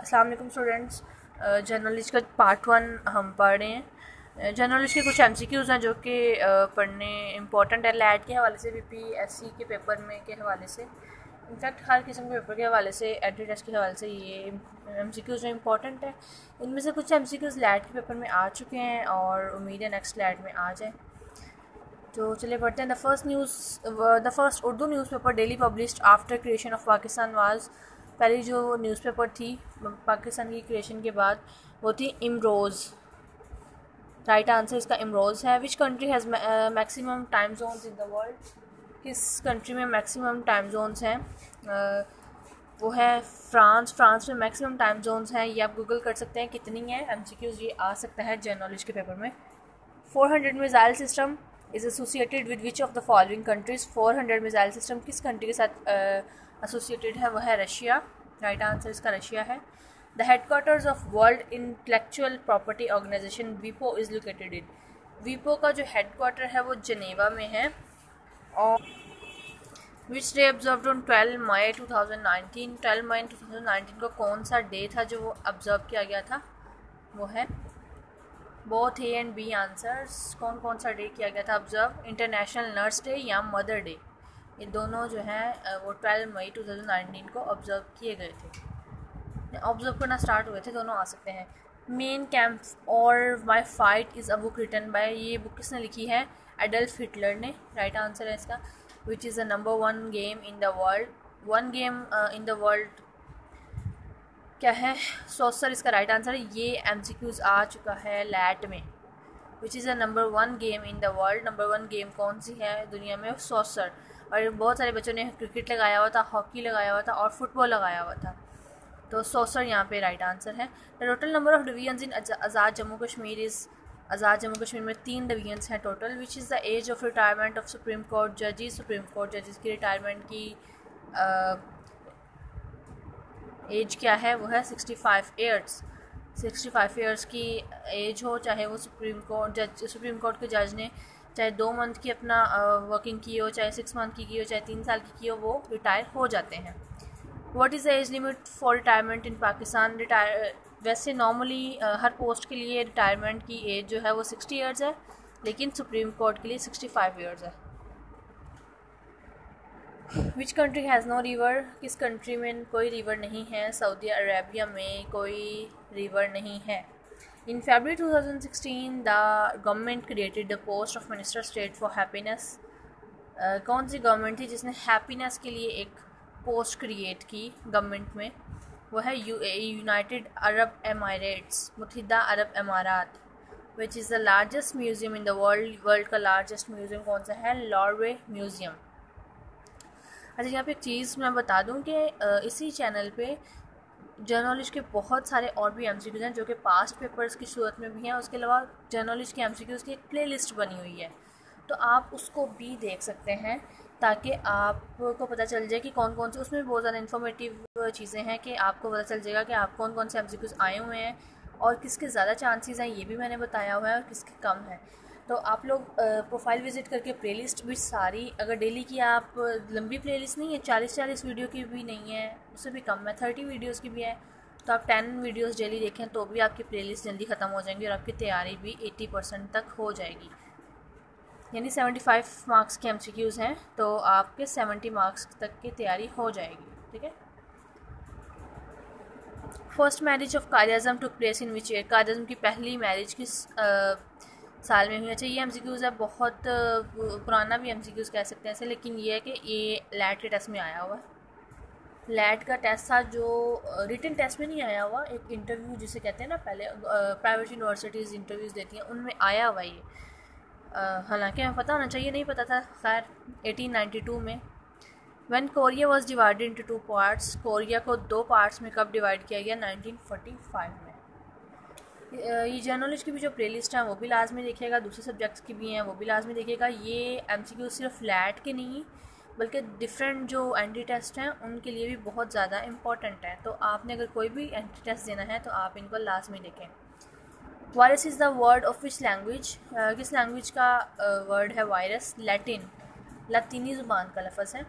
अस्सलाम वालेकुम students. Journalist का पार्ट 1 हम पढ़ रहे हैं। जर्नलिस्ट के कुछ एमसीक्यूज़ हैं जो कि पढ़ने इम्पॉर्टेंट है लैट के हवाले से, बीपीएससी के पेपर में के हवाले से, इनफैक्ट हर किस्म के पेपर के हवाले से, एंट्री टेस्ट के हवाले से ये एमसीक्यूज़ में इम्पॉर्टेंट है। इनमें से कुछ एमसीक्यूज़ लैट के पेपर में आ चुके हैं और उम्मीद है नेक्स्ट लैट में आ जाए। तो चलिए पढ़ते हैं। The first Urdu newspaper daily published after creation of Pakistan was, पहली जो न्यूज़पेपर थी पाकिस्तान की क्रिएशन के बाद वो थी इमरोज़। राइट आंसर इसका इमरोज़ है। Which country has maximum time zones in the world, किस कंट्री में मैक्सिमम टाइम जोन्स हैं? वो है फ्रांस में मैक्सिमम टाइम जोन्स हैं। ये आप गूगल कर सकते हैं कितनी है। एमसीक्यूज़ ये आ सकता है जर्नलिस्ट के पेपर में। 400 missile system is associated with which of the following countries. 400 missile system किस कंट्री के साथ एसोसिएटेड है? वह है रशिया। राइट आंसर इसका रशिया है। The headquarters of world intellectual property organisation वीपो इज़ लोकेटेड इन। वीपो का जो हेडक्वार्टर है वो जनेवा में है। और विच डे ऑब्जर्व्ड ऑन 12 मई 2019, 12 मई 2019 को कौन सा डे था जो वो ऑब्जर्व किया गया था? वो है both A and B answers. कौन कौन सा डे किया गया था ऑब्जर्व? इंटरनेशनल नर्स डे या मदर डे, ये दोनों जो हैं वो 12 मई 2019 को ऑब्जर्व किए गए थे, ऑब्जर्व करना स्टार्ट हुए थे। दोनों आ सकते हैं। मेन कैंप और my fight is a book written by, ये बुक किसने लिखी है? एडल्फ हिटलर ने। राइट आंसर है इसका। Which is the number 1 game in the world, one game in the world क्या है? सॉसर इसका राइट आंसर है। ये एमसीक्यूज़ आ चुका है लैट में। विच is the number 1 game in the world, number 1 game कौन सी है दुनिया में? सॉसर। और बहुत सारे बच्चों ने क्रिकेट लगाया हुआ था, हॉकी लगाया हुआ था और फुटबॉल लगाया हुआ था, तो सॉसर यहाँ पे राइट आंसर है। The total number of divisions in Azad Jammu Kashmir is, Azad Jammu Kashmir में 3 डिवीजन्स हैं total. Which is the age of retirement of supreme court जजेस, सुप्रीम कोर्ट जजेस की रिटायरमेंट की एज क्या है? वो है 65 ईयर्स। 65 ईयर्स की एज हो, चाहे वो सुप्रीम कोर्ट के जज ने चाहे 2 मंथ की अपना वर्किंग की हो, चाहे 6 मंथ की हो, चाहे 3 साल की हो, वो रिटायर हो जाते हैं। What is the age limit for retirement in Pakistan? वैसे नॉर्मली हर पोस्ट के लिए रिटायरमेंट की एज जो है वो 60 ईयर्स है, लेकिन सुप्रीम कोर्ट के लिए 65 ईयर्स है। Which country has no river, किस कंट्री में कोई रिवर नहीं है? सऊदी अरेबिया में कोई रिवर नहीं है। इन February 2016 the government created the post of minister state for happiness. कौन सी गवर्नमेंट थी जिसने हैप्पीनेस के लिए एक पोस्ट क्रिएट की गवर्नमेंट में? वो है UAE, यूनाइटेड अरब एमारेट्स, मुत्तहिदा अरब अमारात। विच is the largest museum in the world, world का लार्जेस्ट म्यूज़ियम कौन सा है? लॉर्वे म्यूज़ियम। अच्छा, यहाँ पे एक चीज़ मैं बता दूँ कि इसी चैनल पे जर्नलिस्ट के बहुत सारे और भी एमसीक्यूज़ हैं जो कि पास्ट पेपर्स की सूरत में भी हैं। उसके अलावा जर्नलिस्ट के एमसीक्यूज़ की एक प्लेलिस्ट बनी हुई है, तो आप उसको भी देख सकते हैं ताकि आपको पता चल जाए कि कौन कौन से, उसमें बहुत ज़्यादा इन्फॉर्मेटिव चीज़ें हैं कि आपको पता चल जाएगा कि आप कौन कौन से एमसीक्यूज़ आए हुए हैं और किसके ज़्यादा चांसेस हैं, ये भी मैंने बताया हुआ है, और किसके कम है। तो आप लोग प्रोफाइल विज़िट करके प्लेलिस्ट भी सारी, अगर डेली की आप, लंबी प्लेलिस्ट नहीं है, 40 वीडियो की भी नहीं है, उससे भी कम है, 30 वीडियोस की भी है, तो आप 10 वीडियोस डेली देखें तो भी आपकी प्लेलिस्ट जल्दी ख़त्म हो जाएंगी और आपकी तैयारी भी 80% तक हो जाएगी। यानी 75 मार्क्स के एमसीक्यूज़ हैं, तो आपके 70 मार्क्स तक की तैयारी हो जाएगी। ठीक है। First marriage of Quaid Azam took place in which year, Quaid Azam की पहली मैरिज किस साल में हुई? अच्छा, ये एमसीक्यूज़ है, बहुत पुराना भी एमसीक्यूज़ कह सकते हैं ऐसे, लेकिन ये है कि ये लैट के टेस्ट में आया हुआ है। लैट का टेस्ट था जो रिटन टेस्ट में नहीं आया हुआ, एक इंटरव्यू जिसे कहते हैं ना, पहले प्राइवेट यूनिवर्सिटीज़ इंटरव्यूज़ देती हैं, उनमें आया हुआ ये। हालांकि हमें पता होना चाहिए, नहीं पता था। खैर 1892 में when Korea was divided into 2 parts, Korea को 2 पार्ट्स में कब डिवाइड किया गया? 1945 में। ये जर्नलिस्ट की भी जो प्लेलिस्ट है वो भी लाजमी देखिएगा, दूसरे सब्जेक्ट्स की भी हैं वो भी लाजमी देखिएगा। ये एमसीक्यू सिर्फ लैट के नहीं बल्कि डिफरेंट जो एंटी टेस्ट हैं उनके लिए भी बहुत ज़्यादा इंपॉर्टेंट है, तो आपने अगर कोई भी एंटी टेस्ट देना है तो आप इनको लाजमी देखें। Virus is the word of which language, किस लैंग्वेज का वर्ड है वायरस? लैटिन, लतीनी ज़ुबान का लफ्ज़ है।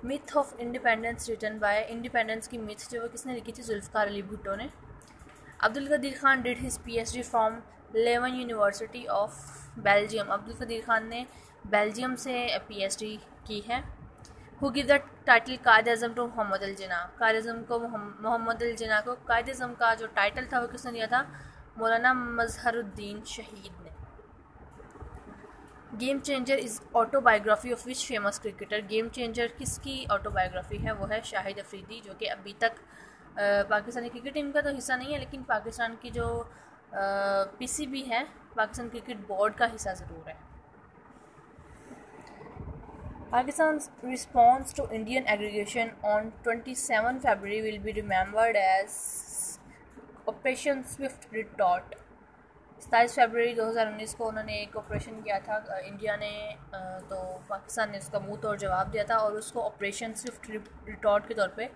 Myth of independence written by, independence की मिथ जो वो किसने लिखी थी? जुल्फ़िकार अली भुट्टो ने। Abdul Qadeer Khan did his PhD from Leuven University of Belgium, Abdul Qadeer Khan ने बेल्जियम से PhD की है। Who give the title Quaid Azam to Mohammad Ali जिन्ना, कायद अज़म को मोहम्मद अल जिन्ना को कायद अज़म का जो टाइटल था वो किसने दिया था? मौलाना मजहरुद्दीन शहीद ने। Game changer is autobiography of which famous cricketer, game changer किसकी ऑटोबायोग्राफी है? वो है शाहिद अफरीदी, जो कि अभी तक पाकिस्तानी क्रिकेट टीम का तो हिस्सा नहीं है, लेकिन पाकिस्तान की जो PCB है, पाकिस्तान क्रिकेट बोर्ड का हिस्सा ज़रूर है। Pakistan's response to Indian aggregation on 27 February will be remembered as Operation Swift Retort। 27 फरवरी 2019 को उन्होंने एक ऑपरेशन किया था इंडिया ने, तो पाकिस्तान ने उसका मुंह तोड़ जवाब दिया था और उसको ऑपरेशन स्विफ्ट रिटॉर्ट के तौर पे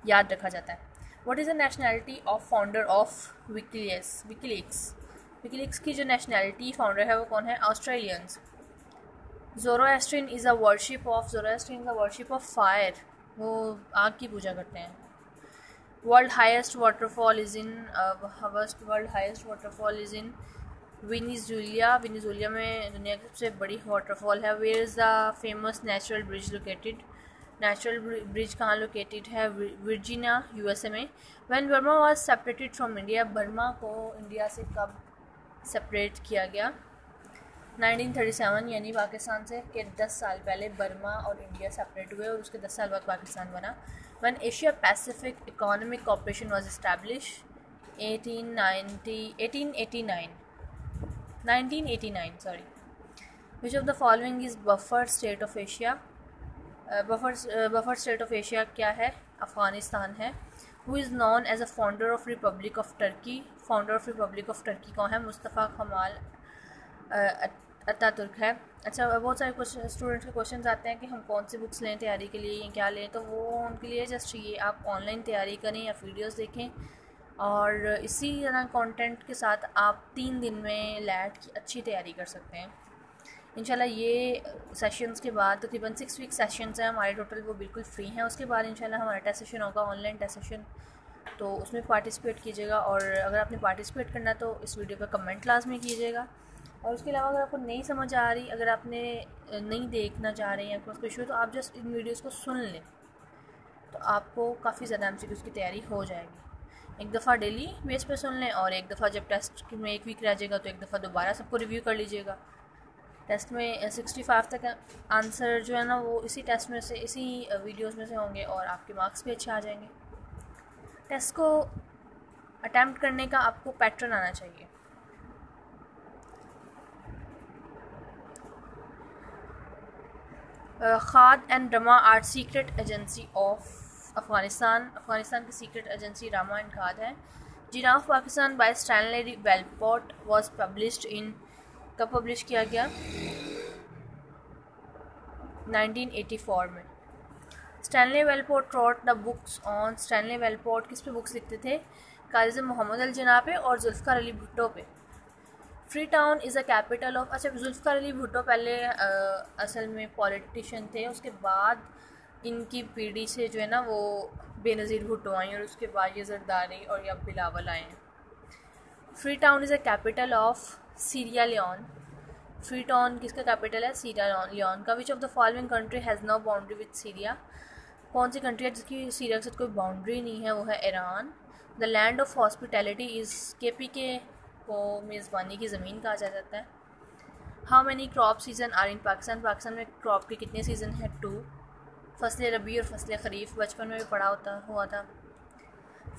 याद रखा जाता है। What is the nationality of founder of WikiLeaks की जो नेशनैलिटी फाउंडर है वो कौन है? Australians. Zoroastrian is a worship of fire, वो आग की पूजा करते हैं। World highest waterfall is in Venezuela में दुनिया की सबसे बड़ी वाटरफॉल है। Where is the famous natural bridge located, natural bridge कहाँ लोकेटेड है? वर्जीनिया USA में। When Burma was separated from India, Burma को इंडिया से कब सेपरेट किया गया? 1937, यानी पाकिस्तान से के 10 साल पहले बर्मा और इंडिया सेपरेट हुए और उसके 10 साल बाद पाकिस्तान बना। When Asia Pacific Economic Cooperation was established 1989 sorry, which of the following is buffer state of Asia? Buffer state of Asia क्या है? अफ़गानिस्तान है। Who is known as a founder of republic of Turkey, founder of republic of Turkey कौन है? Mustafa Kemal Ataturk है। अच्छा, बहुत सारे students के क्वेश्चन आते हैं कि हम कौन सी बुक्स लें तैयारी के लिए, क्या लें, तो वो उनके लिए जस्ट ये आप ऑनलाइन तैयारी करें या वीडियोस देखें, और इसी तरह कंटेंट के साथ आप 3 दिन में लैट की अच्छी तैयारी कर सकते हैं इंशाल्लाह। ये सेशंस के बाद तकरीबन 6 वीक सेशंस हैं हमारे टोटल, वो बिल्कुल फ्री हैं। उसके बाद इंशाल्लाह हमारा टेस्ट सेशन होगा, ऑनलाइन टेस्ट सेशन, तो उसमें पार्टिसिपेट कीजिएगा। और अगर आपने पार्टिसिपेट करना तो इस वीडियो पर कमेंट लाजमी कीजिएगा। और उसके अलावा अगर आपको नहीं समझ आ रही, अगर आपने नहीं देखना चाह रहे हैं, आपको कोई इशू, तो आप जस्ट इन वीडियोस को सुन लें, तो आपको काफ़ी ज़्यादा MCQs की तैयारी हो जाएगी। एक दफ़ा डेली बेस पे सुन लें, और एक दफ़ा जब टेस्ट में 1 वीक रह जाएगा तो एक दफ़ा दोबारा सबको रिव्यू कर लीजिएगा। टेस्ट में 65 तक आंसर जो है ना वो इसी टेस्ट में से, इसी वीडियोस में से होंगे, और आपके मार्क्स भी अच्छे आ जाएंगे। टेस्ट को अटैम्प्ट करने का आपको पैटर्न आना चाहिए। KHAD and Rama are secret agency of Afghanistan की secret agency Rama and KHAD है। Jinnah of Pakistan by Stanley Wolpert was published in, कब पब्लिश किया गया? 1984 में। Stanley Wolpert wrote the books on, Stanley Wolpert किस पे बुक्स लिखते थे? कायद मोहम्मद अल जिन्ना पे और जुल्फ़िकार अली भुट्टो पे। Free town is a capital of, अच्छा, जुल्फ़िकार अली भुट्टो पहले असल में पॉलिटिशियन थे, उसके बाद इनकी पीढ़ी से जो है ना वो बेनज़ीर भुट्टो आई, और उसके बाद ये जरदारी और या बिलावल आए हैं। Freetown is a capital of Sierra Leone, Freetown किसका कैपिटल है? सीरिया लियोन का। Which of the following country has no boundary with Syria, कौन सी कंट्री है जिसकी सीरिया के साथ कोई बाउंड्री नहीं है? वो है Iran. The land of hospitality is, KPK को मेज़बानी की ज़मीन कहा जाता है। How many crop season are in Pakistan, Pakistan में क्रॉप के कितने सीज़न हैं? 2, फसल रबी और फसल खरीफ, बचपन में भी पढ़ा हुआ था।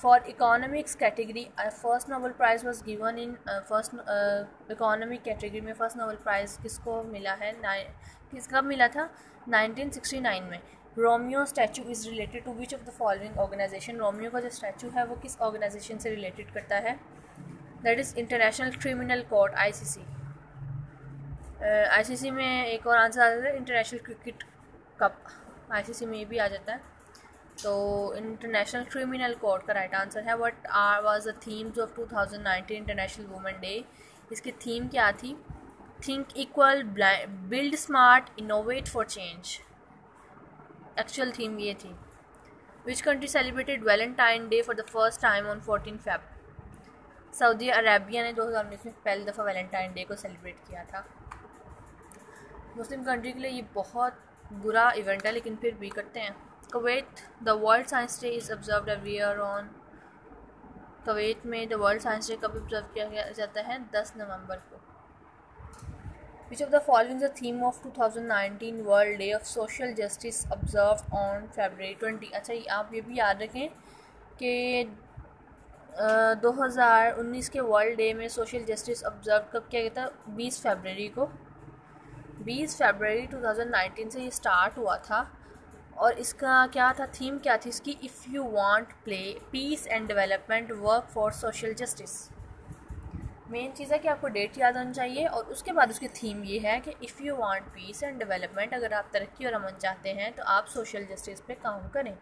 For economics category first Nobel prize was given in, first economic category में फर्स्ट नोबेल प्राइज़ किसको मिला है? कब मिला था? 1969 में। Romeo statue is related to which of the following organisation, Romeo का जो स्टैचू है वो किस ऑर्गेनाइजेशन से रिलेटेड करता है? That is international criminal court, ICC। ICC में एक और आंसर आ जाता है इंटरनेशनल क्रिकेट कप, ICC में भी आ जाता है, तो इंटरनेशनल क्रिमिनल कोर्ट का राइट आंसर है। What was the themes of 2019 international women day, इसकी थीम क्या थी? Think equal, build smart, innovate for change. Actual theme ये थी। Which country celebrated Valentine day for the first time on 14 Feb. Saudi Arabia ने 2019 में पहली दफ़ा Valentine day को सेलिब्रेट किया था। मुस्लिम कंट्री के लिए ये बहुत बुरा इवेंट है, लेकिन फिर भी करते हैं। Kuwait, the world science day is observed every year on. Kuwait में द वर्ल्ड साइंस डे कब ऑब्जर्व किया जाता है? 10 नवंबर को। विच of the following the theme of 2019 world day of social justice observe on February 20। अच्छा, आप ये भी याद रखें कि 2019 के वर्ल्ड डे में सोशल जस्टिस ऑब्जर्व कब किया गया था? 20 फरवरी को। 20 फरवरी 2019 से ये स्टार्ट हुआ था। और इसका क्या था, थीम क्या थी इसकी? If you want play peace and development work for social justice. Main चीज़ है कि आपको डेट याद आनी चाहिए, और उसके बाद उसकी थीम ये है कि if you want piece and development, अगर आप तरक्की और अमन चाहते हैं तो आप सोशल जस्टिस पे काम करें।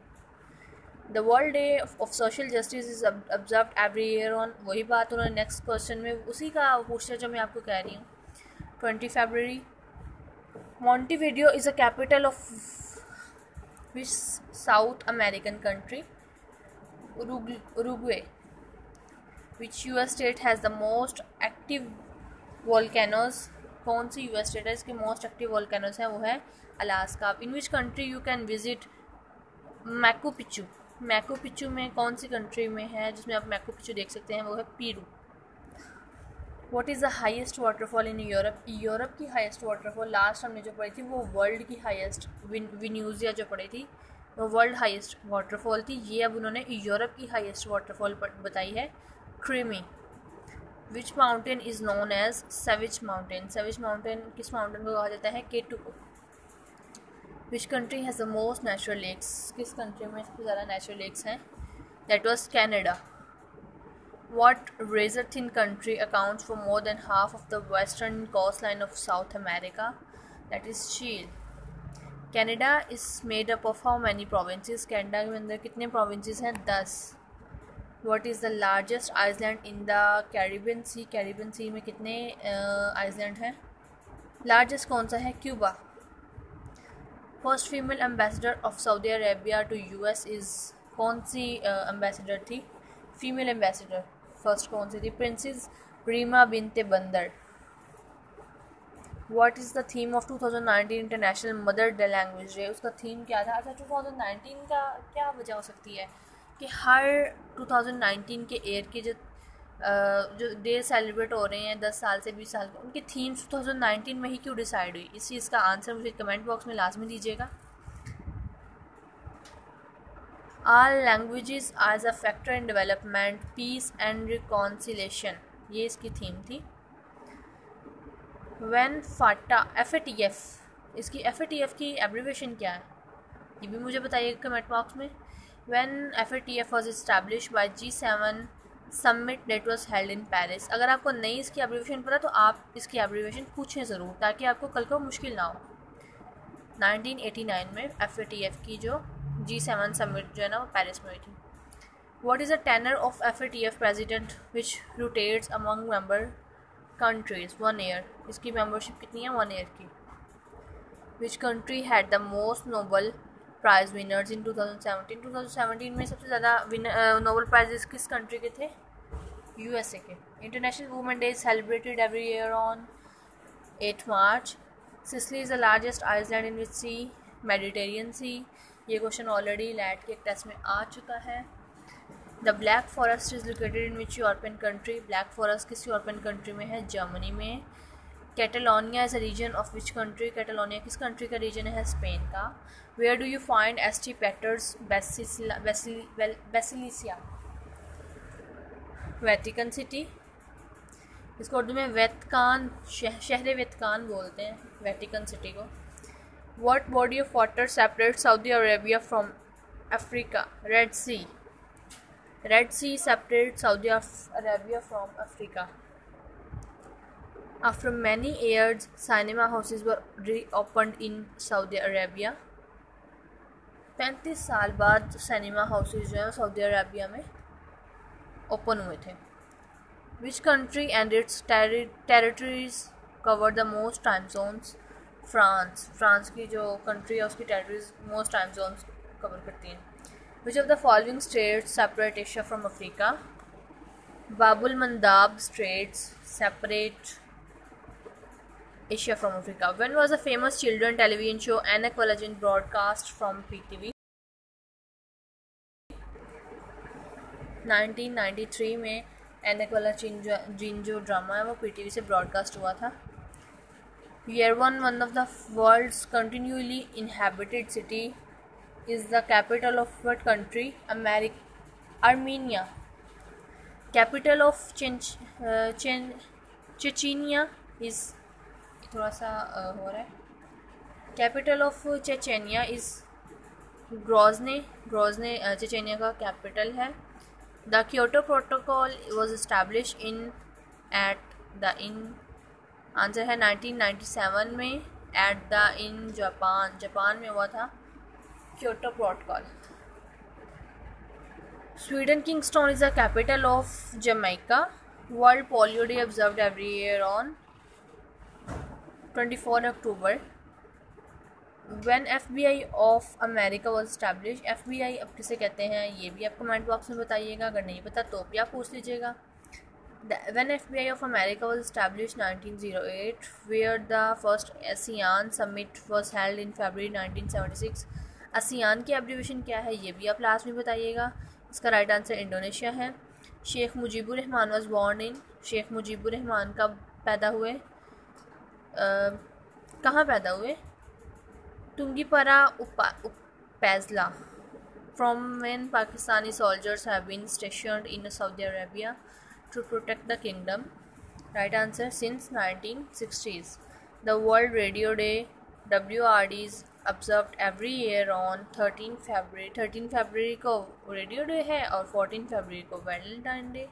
The world day of social justice is observed every year on. वही बात उन्होंने नेक्स्ट क्वेश्चन में उसी का पूछा जो मैं आपको कह रही हूँ। 20 फरवरी। Montevideo is a capital of which South American country? Uruguay. Which US state has the most active volcanoes? कौन सी US स्टेट है इसके मोस्ट एक्टिव volcanoes हैं? वो है Alaska. In which country you can visit Machu Picchu? Machu Picchu में कौन सी country में है जिसमें आप मैकू पिच्चू देख सकते हैं? वो है Peru. What is the highest waterfall in Europe? Europe की हाईएस्ट वाटरफॉल लास्ट हमने जो पढ़ी थी वो वर्ल्ड की हाईएस्ट, विन्यूजिया जो पढ़ी थी वो वर्ल्ड हाईएस्ट वाटरफॉल थी। ये अब उन्होंने यूरोप की हाईएस्ट वाटरफॉल बताई है, क्रीमी। Which mountain is known as savage mountain? Savage mountain किस माउंटेन को कहा जाता है? केटू को। Which country has the most natural lakes? किस कंट्री में सबसे ज़्यादा नेचुरल लेक्स हैं? That was Canada. What razor-thin country accounts for more than half of the western coastline of South America? That is Chile. Canada is made up of how many provinces? Canada के अंदर कितने provinces हैं? 10. What is the largest island in the Caribbean Sea? Caribbean Sea में कितने island हैं? Largest कौन सा है? Cuba. First female ambassador of Saudi Arabia to US is कौन सी ambassador थी? Female ambassador फर्स्ट कौन सी थी? प्रिंसेस रीमा बिनते बंदर। What is the theme of 2019 international mother day language day? उसका थीम क्या था? अच्छा, 2019 का क्या वजह हो सकती है कि हर 2019 के ईयर के जो डे सेलिब्रेट हो रहे हैं 10 साल से 20 साल के, उनकी थीम्स 2019 में ही क्यों डिसाइड हुई? इस चीज़ का आंसर मुझे कमेंट बॉक्स में लाजमी दीजिएगा। All languages as a factor in development, peace and reconciliation, ये इसकी थीम थी। When FATF, इसकी FATF की एब्रीविएशन क्या है? ये भी मुझे बताइएगा कमेंट बॉक्स में। When FATF was established by G7 summit that was held in Paris। अगर आपको नहीं इसकी एब्रीविएशन पता तो आप इसकी एब्रीविएशन पूछें ज़रूर, ताकि आपको कल को मुश्किल ना हो। 1989 में FATF की जो G7 समिट जो है ना वो पेरिस में हुई थी। What is the tenure of FATF president which rotates among member countries? 1 year. इसकी मेंबरशिप कितनी है? 1 ईयर की। Which country had the most Nobel prize winners in 2017? 2017 में सबसे ज़्यादा नोबल प्राइजेस किस कंट्री के थे? USA के। International women day celebrated every year on 8 March. Sicily is the largest island in which sea? Mediterranean sea. ये question already LAT के test में आ चुका है। The Black Forest is located in which European country? Black Forest किस European country में है? Germany में। Catalonia is a region of which country? Catalonia किस कंट्री का रीजन है? स्पेन का। Where do you find ST Peter's Basilica? Vatican City. इसको उर्दू में वेतकान, शहर वेतकान बोलते हैं वेटिकन सिटी को। What body of water separates Saudi Arabia from Africa? Red Sea. Red Sea separates Saudi Arabia from Africa. After many years, cinema houses were reopened in Saudi Arabia. 35 साल बाद सिनेमा हाउसेज जो हैं Saudi Arabia में open हुए थे। Which country and its territories cover the most time zones? France की जो country है उसकी territories most time zones cover करती हैं. Which of the following states separate Asia from Africa? Bab el Mandeb straits separate Asia from Africa. When was the famous children television show Anak Walajin broadcast from PTV? 1993 में एनक वाला जिन जो drama है वो PTV से broadcast हुआ था. Yerevan, one of the world's continually inhabited city, is the capital of what country? Armenia. Capital of Chechnya is थोड़ा सा हो रहा है. Capital of Chechnya is ग्रोजने Chechnya का कैपिटल है. The Kyoto protocol was establish answer है 1997 में इन जापान में हुआ था Kyoto protocol. Sweden Kingston is the capital of Jamaica. World polio day observed every year on 24 October. When FBI of America was established. FBI अब किसे कहते हैं ये भी आप कमेंट बॉक्स में बताइएगा. अगर नहीं पता तो भी आप पूछ लीजिएगा. When FBI of America was established 1908. Where the first ASEAN summit was held in February 1976. ASEAN की एब्रीविएशन क्या है ये भी आप लास्ट में बताइएगा. इसका राइट आंसर इंडोनेशिया है. Sheikh Mujibur Rahman was born in. Sheikh Mujibur Rahman कब पैदा हुए? कहाँ पैदा हुए? Tungipara Upazila. From when Pakistani soldiers have been stationed in Saudi Arabia to protect the kingdom? Right answer since 1960s. The world radio day WRD is observed every year on 13 February. 13 फरवरी को radio day है और 14 फरवरी को Valentine day.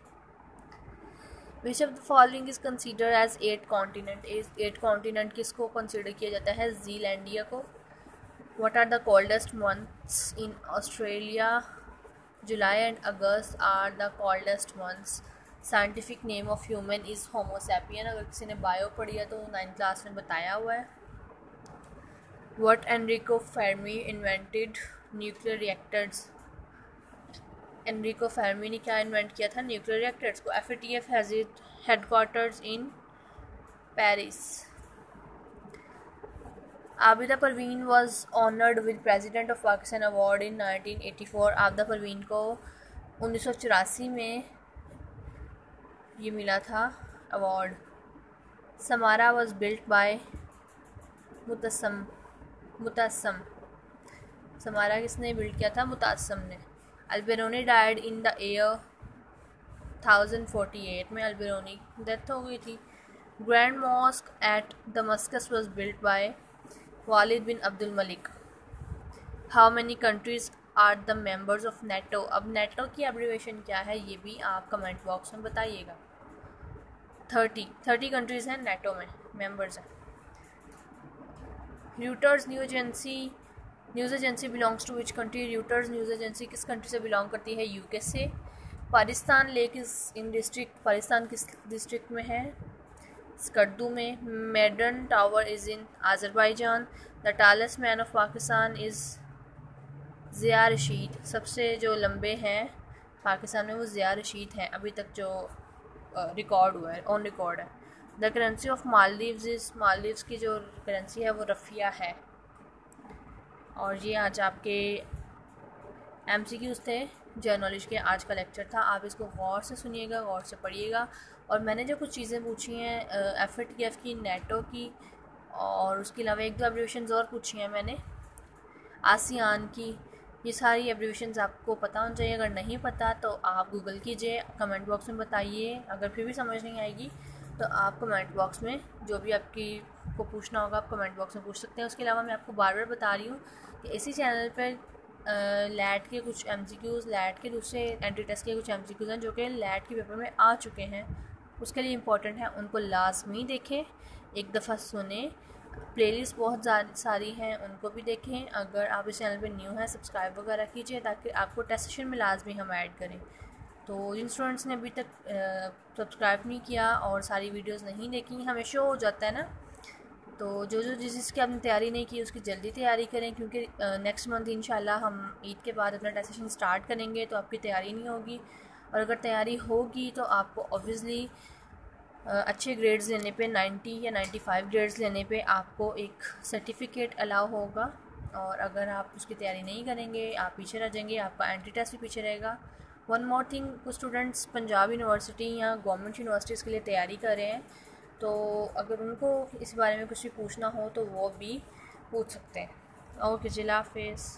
Which of the following is consider as 8 continent? 8 continent किसको consider किया जाता है? जीलैंडिया को. What are the coldest months in Australia? July and August are the coldest months. Scientific name of human is homo sapien. अगर किसी ने bio पढ़ी है तो 9th क्लास में बताया हुआ है. What Enrico Fermi invented nuclear reactors? Enrico Fermi ने क्या इन्वेंट किया था? न्यूक्लियर रिएक्टर्स को. FATF has it headquarters in Paris. Abida Parveen was honoured with president of Pakistan award in 1984. Abida Parveen को 1984 में ये मिला था award. Samarra was built by Mutassim. Samarra किसने बिल्ड किया था? मुतस्सम ने. Alberuni died in the year 1048 में अल्बेरोनी डेथ हो गई थी. Grand mosque at Damascus was built by Walid bin Abdul Malik. How many countries are the members of NATO? अब NATO की एब्रीविएशन क्या है ये भी आप कमेंट बॉक्स में बताइएगा. 30 कंट्रीज़ हैं नेटो में मेंबर्स हैं. Reuters news agency belongs to which country? Reuters news agency किस कंट्री से बिलोंग करती है? UK से. Pakistan lake is in district. Pakistan किस डिस्ट्रिक्ट में है? स्कर्दू में. Maiden tower is in Azerbaijan. The tallest man of Pakistan is Zia Rashid. सबसे जो लंबे हैं पाकिस्तान में वो ज़िया रशीद हैं अभी तक जो रिकॉर्ड हुआ है, ऑन रिकॉर्ड है. The currency of Maldives is. Maldives की जो करेंसी है वो रफ़िया है. और ये आज आपके MCQs थे जनरल नॉलेज के. आज का लेक्चर था. आप इसको गौर से सुनिएगा, गौर से पढ़िएगा. और मैंने जो कुछ चीज़ें पूछी हैं FATF की, नेटो की, और उसके अलावा 1-2 एब्रीविएशंस और पूछी हैं मैंने आसियान की. ये सारी एब्रीविएशंस आपको पता होना चाहिए. अगर नहीं पता तो आप गूगल कीजिए, कमेंट बॉक्स में बताइए. अगर फिर भी समझ नहीं आएगी तो आप कमेंट बॉक्स में जो भी आपकी को पूछना होगा आप कमेंट बॉक्स में पूछ सकते हैं. उसके अलावा मैं आपको बार बार बता रही हूँ कि इसी चैनल पर लैट के कुछ MCQs, लैट के दूसरे एंट्री टेस्ट के कुछ MCQs हैं जो कि लैट के पेपर में आ चुके हैं. उसके लिए इम्पॉर्टेंट है, उनको लाजमी देखें, एक दफ़ा सुने. प्लेलिस्ट बहुत सारी हैं, उनको भी देखें. अगर आप इस चैनल पे न्यू हैं सब्सक्राइब वगैरह कीजिए ताकि आपको टेस्ट सेशन में लाजमी हम ऐड करें. तो जिन स्टूडेंट्स ने अभी तक सब्सक्राइब नहीं किया और सारी वीडियोस नहीं देखी, हमें शो हो जाता है ना तो जो जिसकी आपने तैयारी नहीं की उसकी जल्दी तैयारी करें, क्योंकि नेक्स्ट मंथ इंशाल्लाह हम ईद के बाद अपना टेस्ट सेशन स्टार्ट करेंगे, तो आपकी तैयारी नहीं होगी। और अगर तैयारी होगी तो आपको ऑब्वियसली अच्छे ग्रेड्स लेने पे 90 या 95 ग्रेड्स लेने पे आपको एक सर्टिफिकेट अलाउ होगा। और अगर आप उसकी तैयारी नहीं करेंगे, आप पीछे रह जाएंगे, आपका एंट्री टेस्ट भी पीछे रहेगा। वन मोर थिंग, कुछ स्टूडेंट्स पंजाब यूनिवर्सिटी या गवर्नमेंट यूनिवर्सिटीज़ के लिए तैयारी कर रहे हैं, तो अगर उनको इस बारे में कुछ भी पूछना हो तो वो भी पूछ सकते हैं। ओके, जिला हाफिज़।